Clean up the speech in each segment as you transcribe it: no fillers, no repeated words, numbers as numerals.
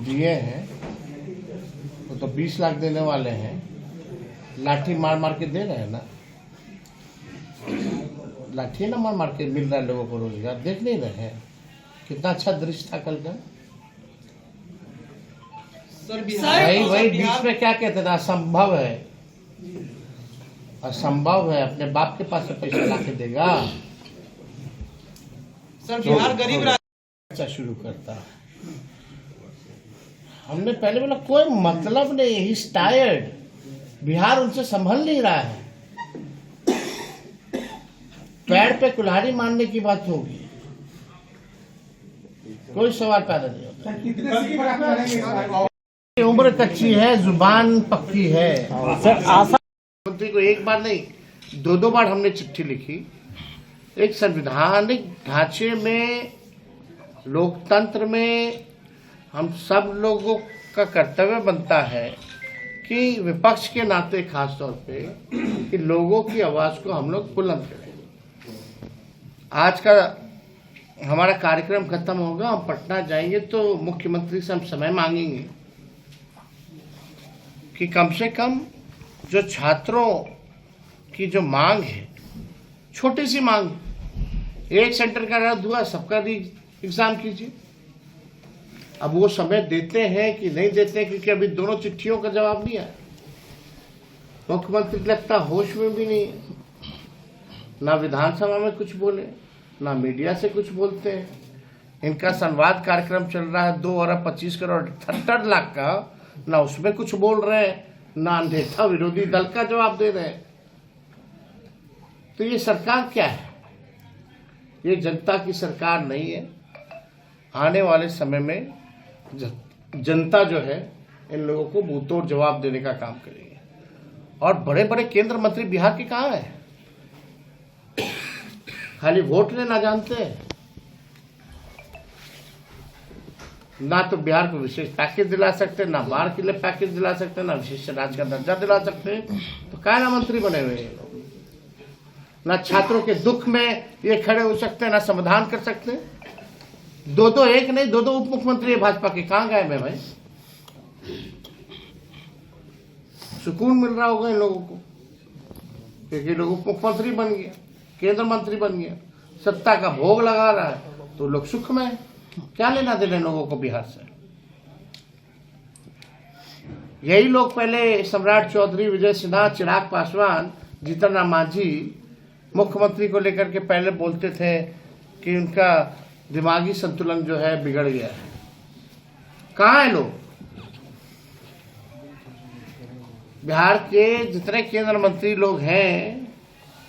दिए हैं वो तो 20 लाख देने वाले हैं, लाठी मार मार के दे रहे हैं ना, लाठी ना मार मार के मिल रहा है लोगों को रोजगार, देख नहीं रहे हैं कितना अच्छा दृश्य था कल का। वही बीच में क्या कहते थे, असंभव है, असंभव है, अपने बाप के पास से पैसा ला के देगा। सर बिहार गरीब राज्य शुरू करता है। हमने पहले बोला कोई मतलब नहीं, ही इज टायर्ड, बिहार उनसे संभल नहीं रहा है। पैर पे कुल्हाड़ी मारने की बात होगी, कोई सवाल पैदा नहीं होता। उम्र कच्ची है, जुबान पक्की है। मुख्यमंत्री को एक बार नहीं 2-2 बार हमने चिट्ठी लिखी। एक संवैधानिक ढांचे में, लोकतंत्र में हम सब लोगों का कर्तव्य बनता है कि विपक्ष के नाते खास तौर पे कि लोगों की आवाज़ को हम लोग बुलंद करें। आज का हमारा कार्यक्रम खत्म होगा, हम पटना जाएंगे तो मुख्यमंत्री से हम समय मांगेंगे कि कम से कम जो छात्रों की जो मांग है, छोटी सी मांग, एक सेंटर का रद्द हुआ, सबका एग्जाम कीजिए। अब वो समय देते हैं कि नहीं देते हैं, क्योंकि अभी दोनों चिट्ठियों का जवाब नहीं आया। मुख्यमंत्री लगता होश में भी नहीं है, ना विधानसभा में कुछ बोले, ना मीडिया से कुछ बोलते हैं। इनका संवाद कार्यक्रम चल रहा है 2 अरब 25 करोड़ 78 लाख का, ना उसमें कुछ बोल रहे हैं, ना नेता विरोधी दल का जवाब दे रहे हैं। तो ये सरकार क्या है? ये जनता की सरकार नहीं है। आने वाले समय में जनता जो है इन लोगों को मुंहतोड़ जवाब देने का काम करेगी। और बड़े बड़े केंद्र मंत्री बिहार के कहाँ हैं? खाली वोट लेना जानते हैं, ना तो बिहार को विशेष पैकेज दिला सकते, ना बाढ़ के लिए पैकेज दिला सकते, ना विशेष राज्य का दर्जा दिला सकते। तो कायना मंत्री बने हुए हैं लोग, ना छात्रों के दुख में ये खड़े हो सकते हैं, ना समाधान कर सकते। 2-2 एक नहीं 2-2 उप मुख्यमंत्री है भाजपा के, कहाँ गए मैं भाई? सुकून मिल रहा होगा इन लोगों को, क्योंकि लोग उप मुख्यमंत्री बन गए, केंद्र मंत्री बन गया, सत्ता का भोग लगा रहा है, तो लोग सुख में है। क्या लेना देना लोगों को बिहार से? यही लोग पहले सम्राट चौधरी, विजय सिन्हा, चिराग पासवान, जीतन राम मांझी मुख्यमंत्री को लेकर के पहले बोलते थे कि उनका दिमागी संतुलन जो है बिगड़ गया है। कहाँ है लोग? बिहार के जितने केंद्र मंत्री लोग हैं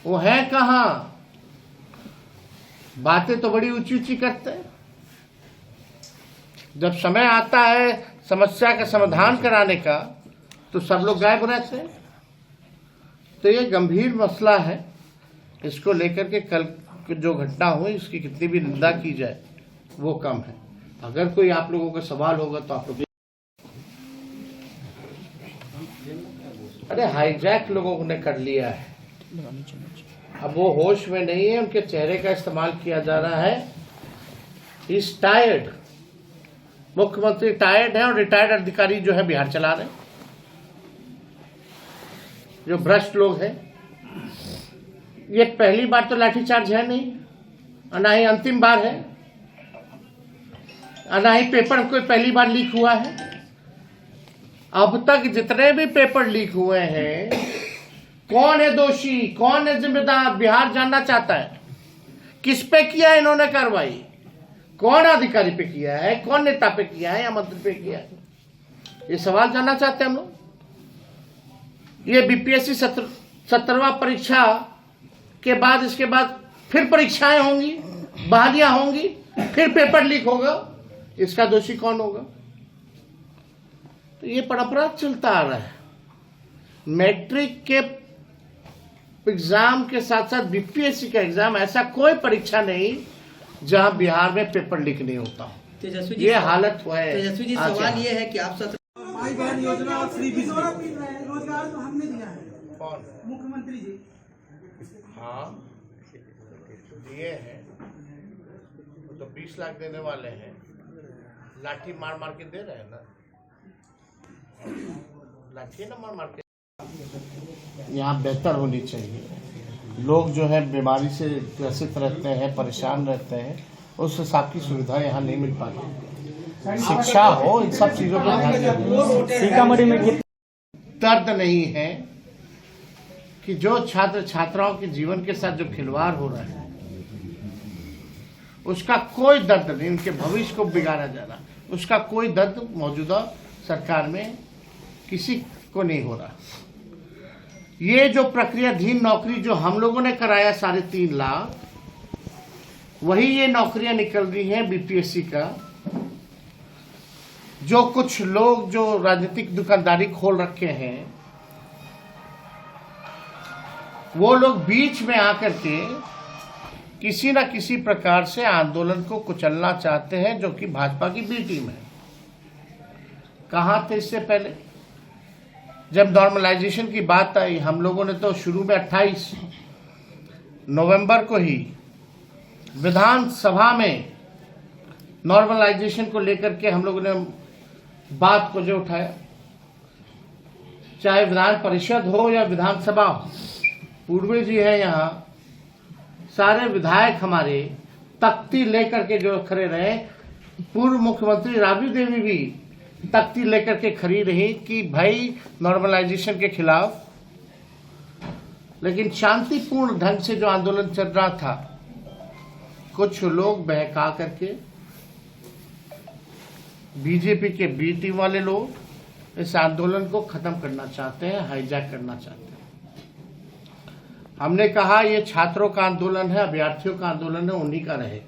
वो हैं कहाँ? बातें तो बड़ी ऊंची ऊंची करते हैं, जब समय आता है समस्या का समाधान कराने का तो सब लोग गायब रहते हैं। तो ये गंभीर मसला है, इसको लेकर के कल जो घटना हुई इसकी कितनी भी निंदा की जाए वो कम है। अगर कोई आप लोगों का सवाल होगा तो आप लोग, अरे हाईजैक लोगों ने कर लिया है, अब वो होश में नहीं है, उनके चेहरे का इस्तेमाल किया जा रहा है। इज टायर्ड, मुख्यमंत्री टायर्ड है और रिटायर्ड अधिकारी जो है बिहार चला रहे हैं, जो भ्रष्ट लोग हैं। ये पहली बार तो लाठीचार्ज है नहीं, और ना ही अंतिम बार है, और ना ही पेपर कोई पहली बार लीक हुआ है। अब तक जितने भी पेपर लीक हुए हैं, कौन है दोषी, कौन है जिम्मेदार, बिहार जानना चाहता है। किस पे किया है इन्होंने कार्रवाई, कौन अधिकारी पे किया है, कौन नेता पे किया है या मंत्री पे किया है, ये सवाल जानना चाहते हैं हम लोग। ये बीपीएससी 17वां परीक्षा के बाद, इसके बाद फिर परीक्षाएं होंगी, बहालियां होंगी, फिर पेपर लीक होगा, इसका दोषी कौन होगा? तो ये परंपरा चलता आ रहा है। मैट्रिक के एग्जाम के साथ साथ बीपीएससी का एग्जाम, ऐसा कोई परीक्षा नहीं जहां बिहार में पेपर लीक नहीं होता। ये हालत हुआ है। तेजस्वी जी, सवाल ये है कि आप माई बहन योजना और फ्री बिजली रोजगार तो हमने दिया है, कौन? मुख्यमंत्री जी। हाँ दिए हैं, वो तो 20 लाख देने वाले हैं, लाठी मार मार के दे रहे हैं ना, लाठी ना मार मार के। यहाँ बेहतर होनी चाहिए। लोग जो है बीमारी से ग्रसित रहते हैं, परेशान रहते हैं, उस हिसाब की सुविधा यहाँ नहीं मिल पाती। शिक्षा हो, इन सब चीज़ों पर ध्यान दें। सीतामढ़ी में दर्द नहीं है कि जो छात्र छात्राओं के जीवन के साथ जो खिलवाड़ हो रहा है उसका कोई दर्द नहीं, उनके भविष्य को बिगाड़ा जा रहा, उसका कोई दर्द मौजूदा सरकार में किसी को नहीं हो रहा। ये जो प्रक्रियाधीन नौकरी जो हम लोगों ने कराया 3.5 लाख, वही ये नौकरियां निकल रही हैं बीपीएससी का। जो कुछ लोग जो राजनीतिक दुकानदारी खोल रखे हैं, वो लोग बीच में आकर के किसी न किसी प्रकार से आंदोलन को कुचलना चाहते हैं, जो कि भाजपा की बी टीम है। कहाँ थे इससे पहले? जब नॉर्मलाइजेशन की बात आई, हम लोगों ने तो शुरू में 28 नवंबर को ही विधानसभा में नॉर्मलाइजेशन को लेकर के हम लोगों ने बात को जो उठाया, चाहे विधान परिषद हो या विधानसभा हो। पूर्वी जी है यहाँ, सारे विधायक हमारे तख्ती लेकर के जो खड़े रहे। पूर्व मुख्यमंत्री राबड़ी देवी भी तख्ती लेकर के खड़ी रही कि भाई नॉर्मलाइजेशन के खिलाफ। लेकिन शांतिपूर्ण ढंग से जो आंदोलन चल रहा था, कुछ लोग बहका करके, बीजेपी के बी टीम वाले लोग इस आंदोलन को खत्म करना चाहते हैं, हाईजैक करना चाहते हैं। हमने कहा ये छात्रों का आंदोलन है, अभ्यर्थियों का आंदोलन है, उन्हीं का रहे।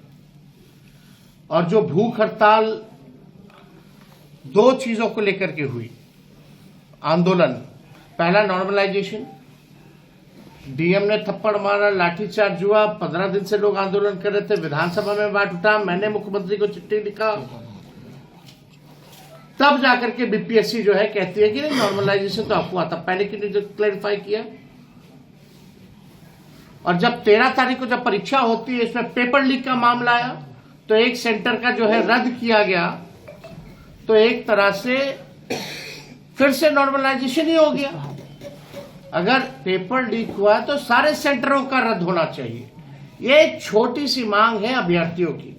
और जो भूख हड़ताल 2 चीजों को लेकर के हुई आंदोलन, पहला नॉर्मलाइजेशन, डीएम ने थप्पड़ मारा, लाठीचार्ज हुआ, 15 दिन से लोग आंदोलन कर रहे थे, विधानसभा में बात उठा, मैंने मुख्यमंत्री को चिट्ठी लिखा, तब जाकर के बीपीएससी जो है कहती है कि नहीं नॉर्मलाइजेशन तो अफवाह था। पहले की नहीं क्लैरिफाई किया। और जब 13 तारीख को जब परीक्षा होती है, इसमें पेपर लीक का मामला आया, तो एक सेंटर का जो है रद्द किया गया, तो एक तरह से फिर से नॉर्मलाइजेशन ही हो गया। अगर पेपर लीक हुआ तो सारे सेंटरों का रद्द होना चाहिए। ये एक छोटी सी मांग है अभ्यर्थियों की।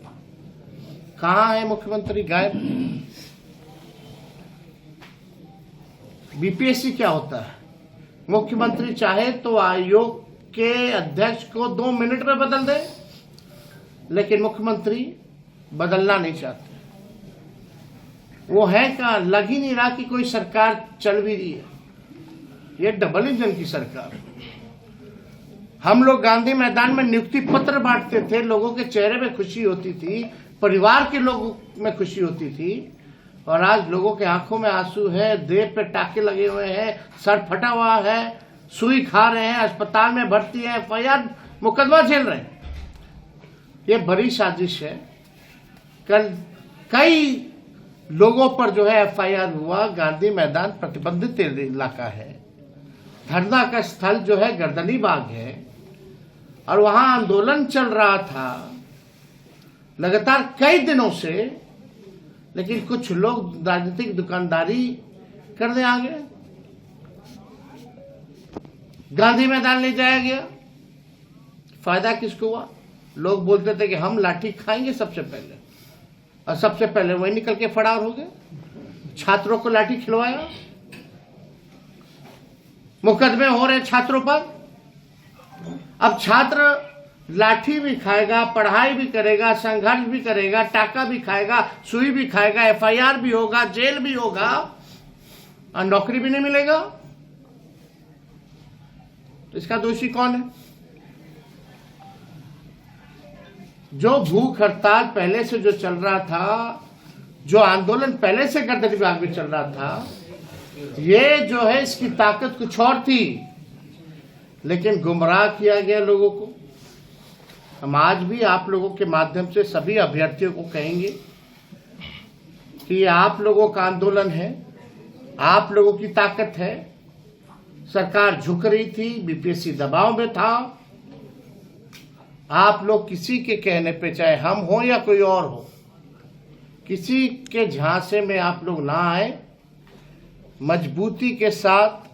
कहां है मुख्यमंत्री? गायब। बीपीएससी क्या होता है? मुख्यमंत्री चाहे तो आयोग के अध्यक्ष को 2 मिनट में बदल दे, लेकिन मुख्यमंत्री बदलना नहीं चाहते। वो है कहाँ? लग ही नहीं रहा कि कोई सरकार चल भी रही है। ये डबल इंजन की सरकार। हम लोग गांधी मैदान में नियुक्ति पत्र बांटते थे, लोगों के चेहरे में खुशी होती थी, परिवार के लोगों में खुशी होती थी, और आज लोगों के आंखों में आंसू है, देह पे टाके लगे हुए हैं, सर फटा हुआ है, सुई खा रहे हैं, अस्पताल में भर्ती है, एफआईआर मुकदमा झेल रहे हैं। ये बड़ी साजिश है। कल कई लोगों पर जो है एफआईआर हुआ। गांधी मैदान प्रतिबंधित इलाका है, धरना का स्थल जो है गर्दनी बाग है, और वहां आंदोलन चल रहा था लगातार कई दिनों से, लेकिन कुछ लोग राजनीतिक दुकानदारी करने आ गए। गांधी मैदान ले जाया गया, फायदा किसको हुआ? लोग बोलते थे कि हम लाठी खाएंगे सबसे पहले, और सबसे पहले वही निकल के फरार हो गए। छात्रों को लाठी खिलवाया, मुकदमे हो रहे छात्रों पर। अब छात्र लाठी भी खाएगा, पढ़ाई भी करेगा, संघर्ष भी करेगा, टाका भी खाएगा, सुई भी खाएगा, एफआईआर भी होगा, जेल भी होगा, और नौकरी भी नहीं मिलेगा। तो इसका दोषी कौन है? जो भूख हड़ताल पहले से जो चल रहा था, जो आंदोलन पहले से गर्दनी विभाग में चल रहा था, ये जो है इसकी ताकत कुछ और थी, लेकिन गुमराह किया गया लोगों को। हम आज भी आप लोगों के माध्यम से सभी अभ्यर्थियों को कहेंगे कि ये आप लोगों का आंदोलन है, आप लोगों की ताकत है। सरकार झुक रही थी, बीपीएससी दबाव में था। आप लोग किसी के कहने पे, चाहे हम हो या कोई और हो, किसी के झांसे में आप लोग ना आए, मजबूती के साथ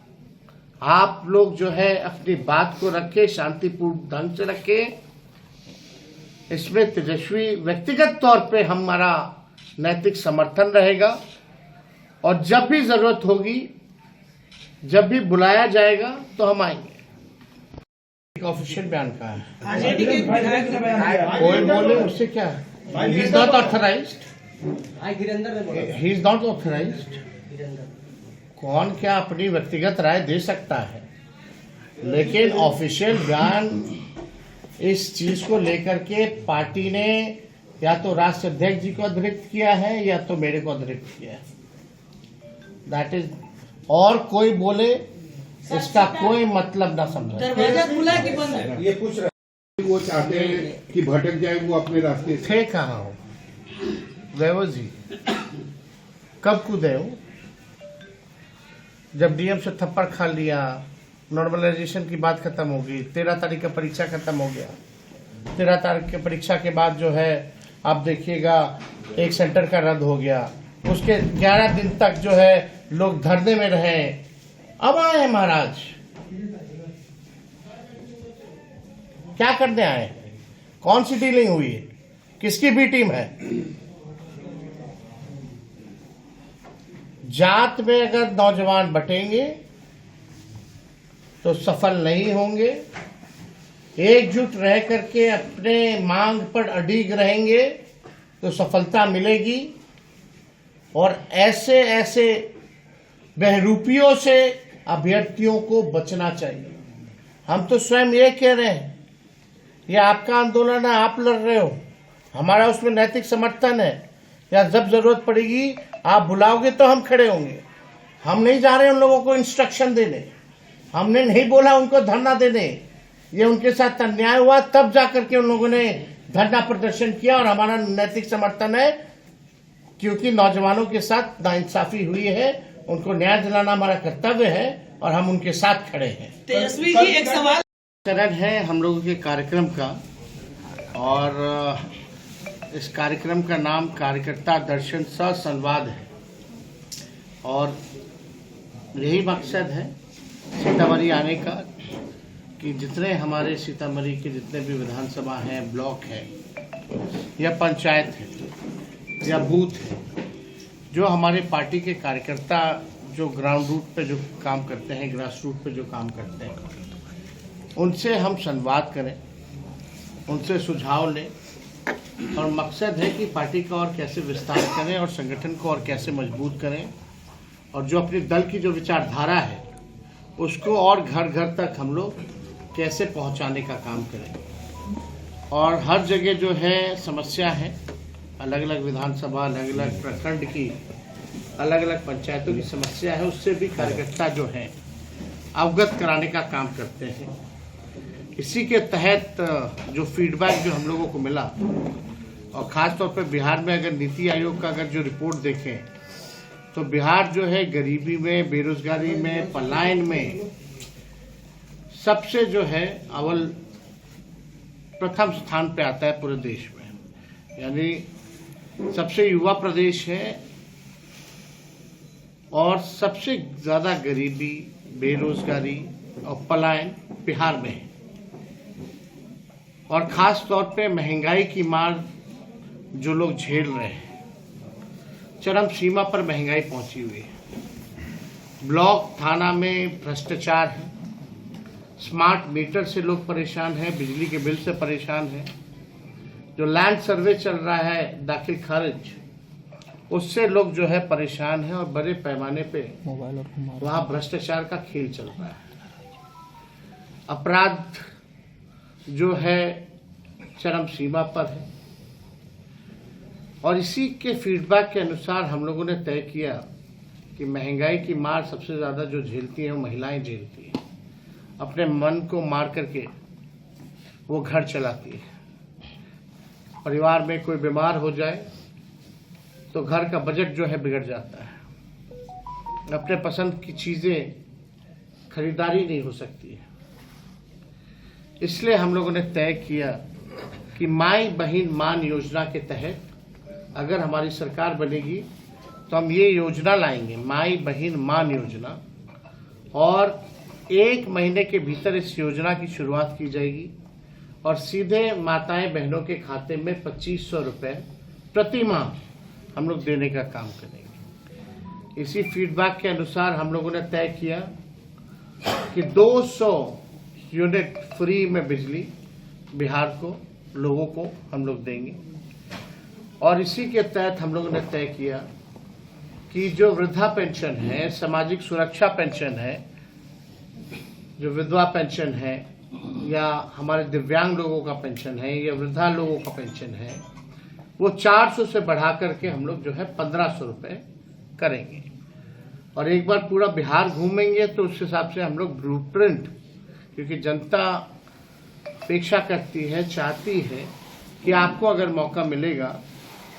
आप लोग जो है अपनी बात को रखे, शांतिपूर्ण ढंग से रखे। इसमें तेजस्वी व्यक्तिगत तौर पे हमारा नैतिक समर्थन रहेगा और जब भी जरूरत होगी, जब भी बुलाया जाएगा तो हम आएंगे। एक ऑफिशियल बयान का है, आरजेडी के विधायक ने बयान दिया। कोई बोले उससे क्या, he is not authorised, he is not authorised. कौन क्या अपनी व्यक्तिगत राय दे सकता है, लेकिन ऑफिशियल बयान इस चीज को लेकर के पार्टी ने या तो राष्ट्रीय अध्यक्ष जी को अतिरिक्त किया है या तो मेरे को अतिरिक्त किया है, दैट इज। और कोई बोले इसका कोई मतलब ना समझे। दरवाजा खुला है कि बंद है? ये पूछ रहे वो चाहते हैं कि भटक जाए वो अपने रास्ते से। थे कहाँ हो गए वो जी, कब कूदे हो? जब डीएम से थप्पड़ खा लिया, नॉर्मलाइजेशन की बात खत्म हो गई, 13 तारीख का परीक्षा खत्म हो गया। 13 तारीख की परीक्षा के बाद जो है आप देखिएगा एक सेंटर का रद्द हो गया, उसके 11 दिन तक जो है लोग धरने में रहे। अब आए हैं महाराज, क्या करने आए हैं? कौन सी डीलिंग हुई है? किसकी बी टीम है? जात में अगर नौजवान बटेंगे तो सफल नहीं होंगे, एकजुट रह करके अपने मांग पर अडिग रहेंगे तो सफलता मिलेगी। और ऐसे ऐसे बहरूपियों से अभ्यर्थियों को बचना चाहिए। हम तो स्वयं ये कह रहे हैं, ये आपका आंदोलन है, आप लड़ रहे हो, हमारा उसमें नैतिक समर्थन है। या जब जरूरत पड़ेगी आप बुलाओगे तो हम खड़े होंगे। हम नहीं जा रहे उन लोगों को इंस्ट्रक्शन देने, हमने नहीं बोला उनको धरना देने। ये उनके साथ अन्याय हुआ तब जाकर के उन लोगों ने धरना प्रदर्शन किया और हमारा नैतिक समर्थन है, क्योंकि नौजवानों के साथ नाइंसाफी हुई है, उनको न्याय दिलाना हमारा कर्तव्य है और हम उनके साथ खड़े हैं। तेजस्वी जी, एक सवाल चरण है हम लोगों के कार्यक्रम का, और इस कार्यक्रम का नाम कार्यकर्ता दर्शन सह संवाद है। और यही मकसद है सीतामढ़ी आने का कि जितने हमारे सीतामढ़ी के जितने भी विधानसभा हैं, ब्लॉक है या पंचायत है या बूथ है, जो हमारे पार्टी के कार्यकर्ता जो ग्राउंड रूट पे जो काम करते हैं, ग्रास रूट पे जो काम करते हैं, उनसे हम संवाद करें, उनसे सुझाव लें। और मकसद है कि पार्टी का और कैसे विस्तार करें और संगठन को और कैसे मजबूत करें, और जो अपने दल की जो विचारधारा है उसको और घर घर तक हम लोग कैसे पहुंचाने का काम करें। और हर जगह जो है समस्या है, अलग अलग विधानसभा, अलग अलग प्रखंड की, अलग अलग पंचायतों की समस्या है, उससे भी कार्यकर्ता जो है अवगत कराने का काम करते हैं। इसी के तहत जो फीडबैक जो हम लोगों को मिला, और ख़ास तौर पर बिहार में अगर नीति आयोग का अगर जो रिपोर्ट देखें तो बिहार जो है गरीबी में, बेरोजगारी में, पलायन में सबसे जो है अव्वल प्रथम स्थान पे आता है पूरे देश में। यानी सबसे युवा प्रदेश है और सबसे ज़्यादा गरीबी, बेरोजगारी और पलायन बिहार में है। और ख़ास तौर पे महंगाई की मार जो लोग झेल रहे हैं, चरम सीमा पर महंगाई पहुंची हुई है। ब्लॉक थाना में भ्रष्टाचार है, स्मार्ट मीटर से लोग परेशान हैं, बिजली के बिल से परेशान हैं, जो लैंड सर्वे चल रहा है दाखिल खारिज, उससे लोग जो है परेशान हैं और बड़े पैमाने पे वहाँ भ्रष्टाचार का खेल चल रहा है। अपराध जो है चरम सीमा पर है। और इसी के फीडबैक के अनुसार हम लोगों ने तय किया कि महंगाई की मार सबसे ज़्यादा जो झेलती है वो महिलाएं झेलती हैं। अपने मन को मार करके वो घर चलाती है। परिवार में कोई बीमार हो जाए तो घर का बजट जो है बिगड़ जाता है, अपने पसंद की चीज़ें खरीदारी नहीं हो सकती है। इसलिए हम लोगों ने तय किया कि माई बहन मान योजना के तहत अगर हमारी सरकार बनेगी तो हम ये योजना लाएंगे, माई बहन मान योजना, और 1 महीने के भीतर इस योजना की शुरुआत की जाएगी और सीधे माताएं बहनों के खाते में 2500 रुपये प्रति माह हम लोग देने का काम करेंगे। इसी फीडबैक के अनुसार हम लोगों ने तय किया कि 200 यूनिट फ्री में बिजली बिहार को लोगों को हम लोग देंगे, और इसी के तहत हम लोगों ने तय किया कि जो वृद्धा पेंशन है, सामाजिक सुरक्षा पेंशन है, जो विधवा पेंशन है, या हमारे दिव्यांग लोगों का पेंशन है, या वृद्धा लोगों का पेंशन है, वो 400 से बढ़ा करके हम लोग जो है 1500 रुपये करेंगे। और एक बार पूरा बिहार घूमेंगे तो उस हिसाब से हम लोग ब्लूप्रिंट, क्योंकि जनता अपेक्षा करती है, चाहती है कि आपको अगर मौका मिलेगा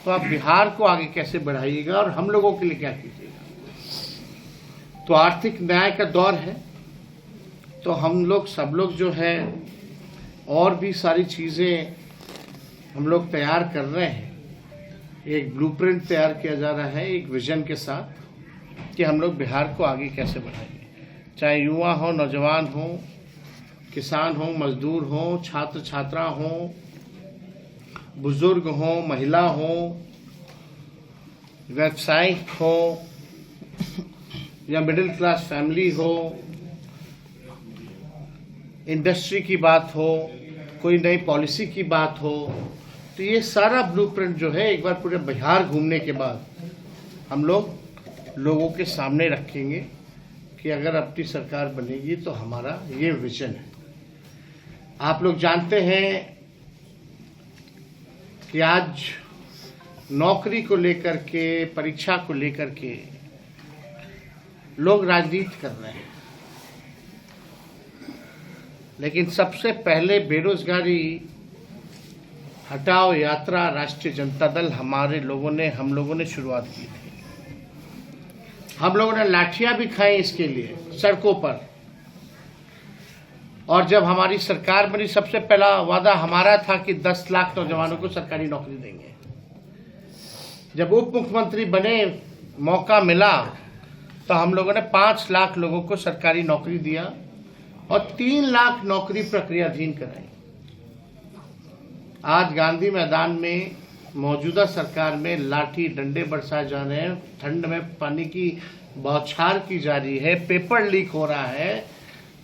तो आप बिहार को आगे कैसे बढ़ाइएगा और हम लोगों के लिए क्या कीजिएगा। तो आर्थिक न्याय का दौर है, तो हम लोग सब लोग जो है और भी सारी चीज़ें हम लोग तैयार कर रहे हैं। एक ब्लूप्रिंट तैयार किया जा रहा है एक विजन के साथ कि हम लोग बिहार को आगे कैसे बढ़ाएंगे, चाहे युवा हो, नौजवान हो, किसान हो, मजदूर हो, छात्र छात्रा हो, बुजुर्ग हो, महिला हो, व्यवसायिक हो, या मिडिल क्लास फैमिली हो, इंडस्ट्री की बात हो, कोई नई पॉलिसी की बात हो। तो ये सारा ब्लूप्रिंट जो है एक बार पूरे बिहार घूमने के बाद हम लोग लोगों के सामने रखेंगे कि अगर अपनी सरकार बनेगी तो हमारा ये विजन है। आप लोग जानते हैं कि आज नौकरी को लेकर के, परीक्षा को लेकर के लोग राजनीति कर रहे हैं, लेकिन सबसे पहले बेरोजगारी हटाओ यात्रा राष्ट्रीय जनता दल हम लोगों ने शुरुआत की थी। हम लोगों ने लाठियां भी खाई इसके लिए सड़कों पर, और जब हमारी सरकार बनी सबसे पहला वादा हमारा था कि 10 लाख नौजवानों को सरकारी नौकरी देंगे। जब उप मुख्यमंत्री बने, मौका मिला, तो हम लोगों ने 5 लाख लोगों को सरकारी नौकरी दिया और 3 लाख नौकरी प्रक्रियाधीन कराई। आज गांधी मैदान में मौजूदा सरकार में लाठी डंडे बरसाए जा रहे हैं, ठंड में पानी की बौछार की जा रही है, पेपर लीक हो रहा है,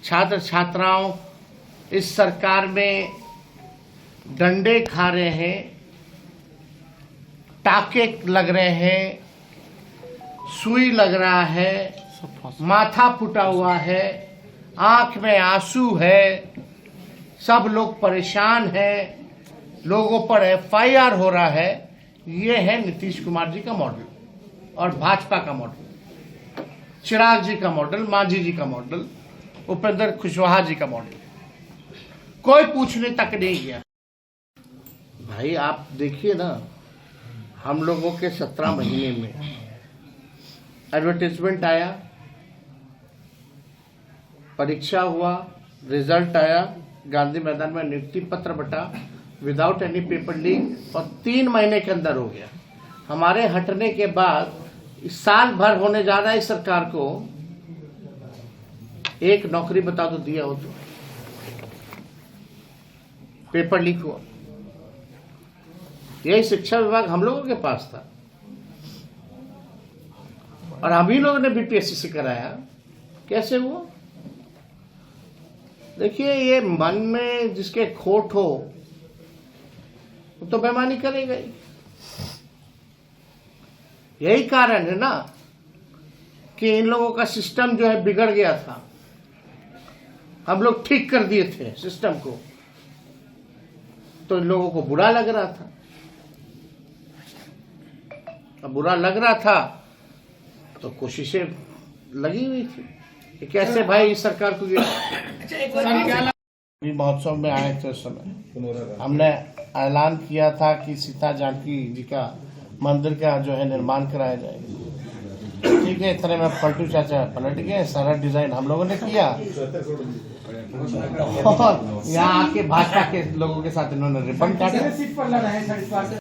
छात्र छात्राओं इस सरकार में डंडे खा रहे हैं, टाके लग रहे हैं, सुई लग रहा है, माथा फूटा हुआ है, आंख में आंसू है, सब लोग परेशान हैं, लोगों पर FIR हो रहा है। ये है नीतीश कुमार जी का मॉडल और भाजपा का मॉडल, चिराग जी का मॉडल, मांझी जी का मॉडल, उपेंद्र कुशवाहा जी का मॉडल। कोई पूछने तक नहीं गया। भाई आप देखिए ना, हम लोगों के 17 महीने में एडवर्टाइजमेंट आया, परीक्षा हुआ, रिजल्ट आया, गांधी मैदान में नियुक्ति पत्र बटा विदाउट एनी पेपर लीक, और 3 महीने के अंदर हो गया। हमारे हटने के बाद इस साल भर होने जा रहा है इस सरकार को, एक नौकरी बता दो दिया हो तो, पेपर लीक हुआ। यही शिक्षा विभाग हम लोगों के पास था और हम ही लोगों ने BPSC से कराया। कैसे हुआ? देखिए, ये मन में जिसके खोट हो वो तो बेईमानी करेगा ही। यही कारण है ना कि इन लोगों का सिस्टम जो है बिगड़ गया था, हम लोग ठीक कर दिए थे सिस्टम को, तो इन लोगों को बुरा लग रहा था। अब बुरा लग रहा था तो कोशिशें लगी हुई थी कि कैसे भाई इस सरकार को महोत्सव में आए थे। उस समय हमने ऐलान किया था कि सीता जानकी जी का मंदिर का जो है निर्माण कराया जाएगा। ठीक है, इतने में पलटू चाचा पलट गए, सारा डिजाइन हम लोगों ने किया और यहाँ आके भाजपा के लोगों के साथ इन्होंने रिबन काटा।